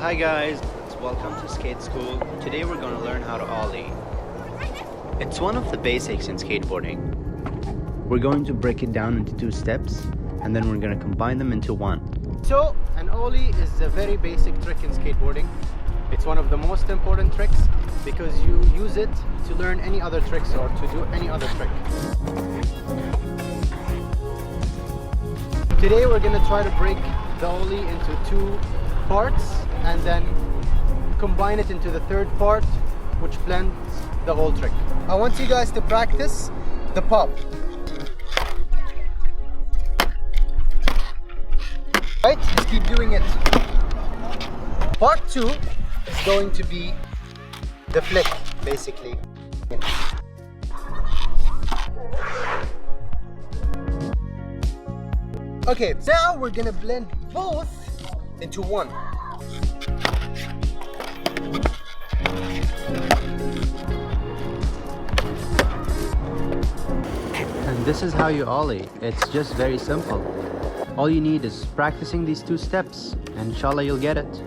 Hi guys, welcome to skate school. Today we're going to learn how to ollie. It's one of the basics in skateboarding. We're going to break it down into 2 steps and then we're going to combine them into one. So an ollie is a very basic trick in skateboarding. It's one of the most important tricks because you use it to learn any other tricks or to do any other trick. Today we're going to try to break the ollie into 2 parts and then combine it into the 3rd part, which blends the whole trick. I want you guys to practice the pop. Right, just keep doing it. Part 2 is going to be the flick, basically. Okay, now we're gonna blend both into one. And this is how you ollie. It's just very simple. All you need is practicing these 2 steps and inshallah you'll get it.